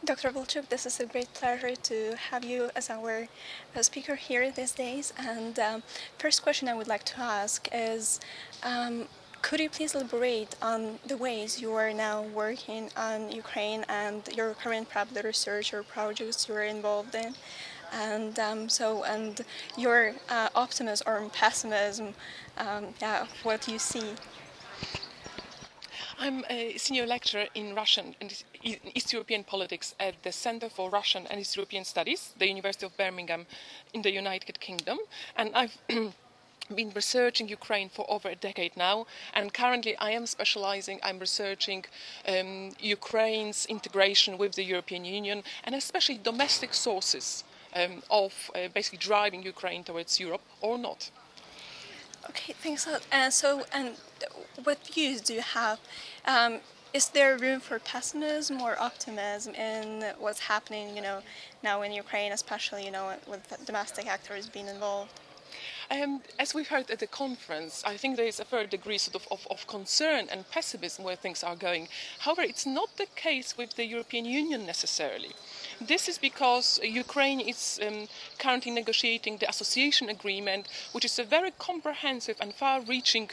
Dr. Wolczuk, this is a great pleasure to have you as our speaker here these days. And first question I would like to ask is, could you please elaborate on the ways you are now working on Ukraine and your current probably research or projects you are involved in? And your optimism or pessimism, what you see. I'm a senior lecturer in Russian and East European politics at the Center for Russian and East European Studies, the University of Birmingham in the United Kingdom. And I've been researching Ukraine for over a decade now, and currently I'm researching Ukraine's integration with the European Union, and especially domestic sources of basically driving Ukraine towards Europe or not. Okay, thanks a lot. And what views do you have? Is there room for pessimism or optimism in what's happening, now in Ukraine, especially, with domestic actors being involved? As we heard at the conference, I think there is a fair degree of concern and pessimism where things are going. However, it's not the case with the European Union necessarily. This is because Ukraine is currently negotiating the association agreement, which is a very comprehensive and far-reaching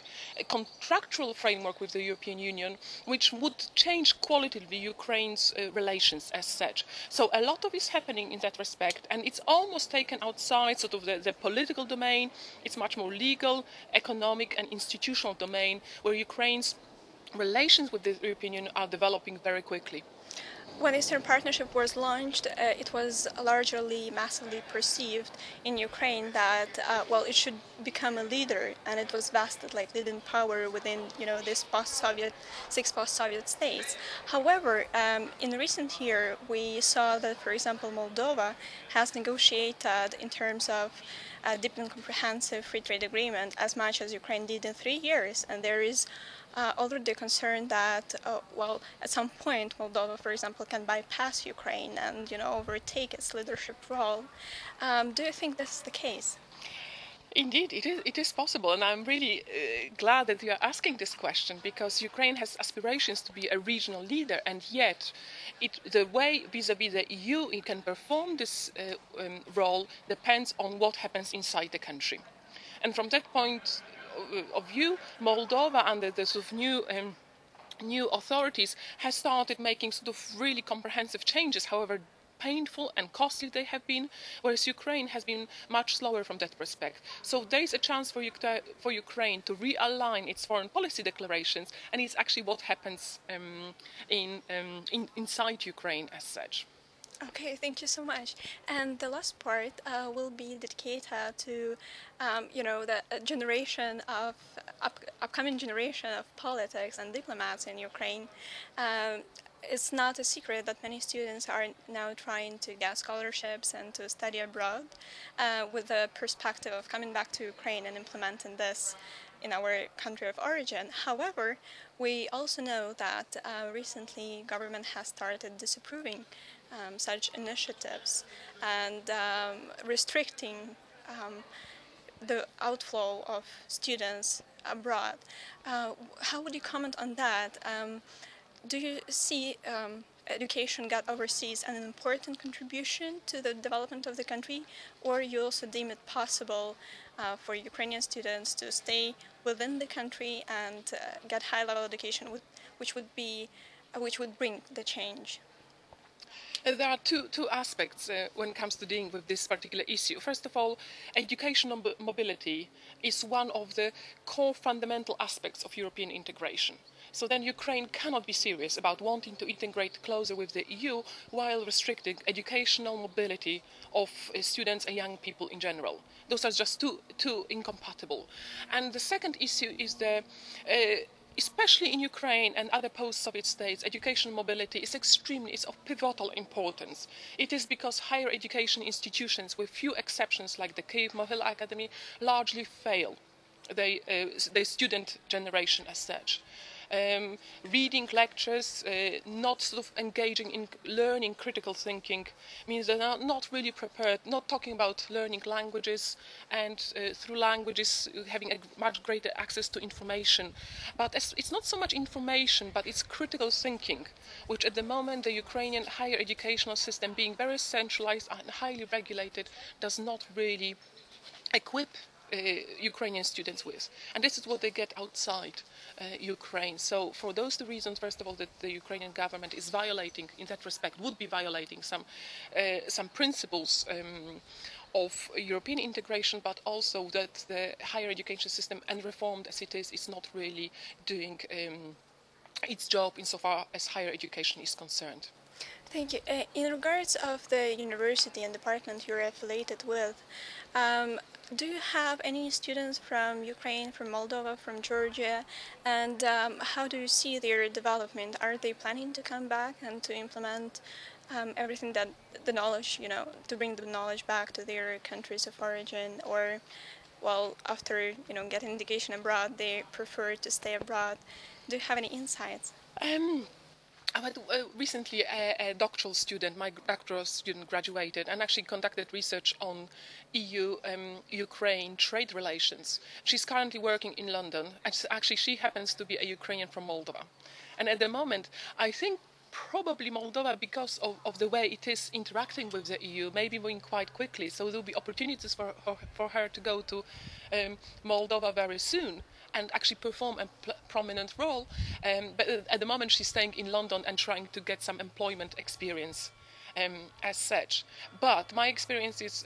contractual framework with the European Union, which would change qualitatively Ukraine's relations as such. So a lot of is happening in that respect, and it's almost taken outside sort of the political domain. It's much more legal, economic and institutional domain where Ukraine's relations with the European Union are developing very quickly. When the Eastern Partnership was launched, it was largely massively perceived in Ukraine that, it should become a leader, and it was vested like leading power within, this six post-Soviet states. However, in recent year, we saw that, for example, Moldova has negotiated in terms of a deep and comprehensive free trade agreement as much as Ukraine did in 3 years, and there is already concerned that, at some point, Moldova, for example, can bypass Ukraine and, overtake its leadership role. Do you think this is the case? Indeed, it is possible, and I'm really glad that you are asking this question, because Ukraine has aspirations to be a regional leader, and yet the way vis-à-vis the EU it can perform this role depends on what happens inside the country. And from that point of view, Moldova, under the sort of new authorities, has started making sort of really comprehensive changes, however painful and costly they have been, whereas Ukraine has been much slower from that respect. So there is a chance for Ukraine to realign its foreign policy declarations, and it's actually what happens inside Ukraine as such. Okay, thank you so much. And the last part will be dedicated to, the generation of upcoming generation of politics and diplomats in Ukraine. It's not a secret that many students are now trying to get scholarships and to study abroad with the perspective of coming back to Ukraine and implementing this in our country of origin. However, we also know that recently government has started disapproving such initiatives and restricting the outflow of students abroad. How would you comment on that? Do you see education got overseas an important contribution to the development of the country, or you also deem it possible for Ukrainian students to stay within the country and get high-level education, which would bring the change? There are two aspects when it comes to dealing with this particular issue. First of all, educational mobility is one of the core fundamental aspects of European integration. So then Ukraine cannot be serious about wanting to integrate closer with the EU while restricting educational mobility of students and young people in general. Those are just too incompatible. And the second issue is especially in Ukraine and other post-Soviet states, educational mobility is of pivotal importance. It is because higher education institutions, with few exceptions like the Kyiv Mohila Academy, largely fail the student generation as such. reading lectures, not sort of engaging in learning critical thinking, means they are not really prepared, not talking about learning languages and through languages having a much greater access to information. But it's not so much information, but it's critical thinking, which at the moment the Ukrainian higher educational system, being very centralized and highly regulated, does not really equip Ukrainian students with. And this is what they get outside Ukraine. So for those two reasons, first of all, that the Ukrainian government is violating, in that respect, would be violating some principles of European integration, but also that the higher education system, and reformed as it is not really doing its job insofar as higher education is concerned. Thank you. In regards of the university and department you're affiliated with, do you have any students from Ukraine, from Moldova, from Georgia, and how do you see their development? Are they planning to come back and to implement everything that the knowledge, to bring the knowledge back to their countries of origin, or, well, after, getting education abroad, they prefer to stay abroad? Do you have any insights? I had recently a doctoral student, my doctoral student graduated and actually conducted research on EU-Ukraine trade relations. She's currently working in London, and actually she happens to be a Ukrainian from Moldova. And at the moment, I think probably Moldova, because of the way it is interacting with the EU, may be moving quite quickly. So there will be opportunities for her to go to Moldova very soon and actually perform a prominent role. But at the moment she's staying in London and trying to get some employment experience as such. But my experience is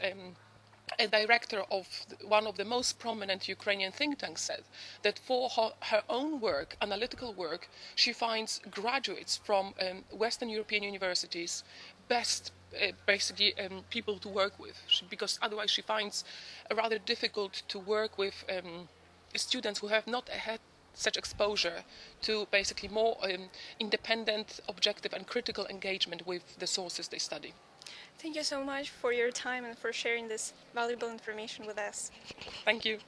a director of one of the most prominent Ukrainian think tanks said that for her own work, analytical work, she finds graduates from Western European universities best basically people to work with, because otherwise she finds it rather difficult to work with students who have not had such exposure to basically more independent, objective and critical engagement with the sources they study. Thank you so much for your time and for sharing this valuable information with us. Thank you.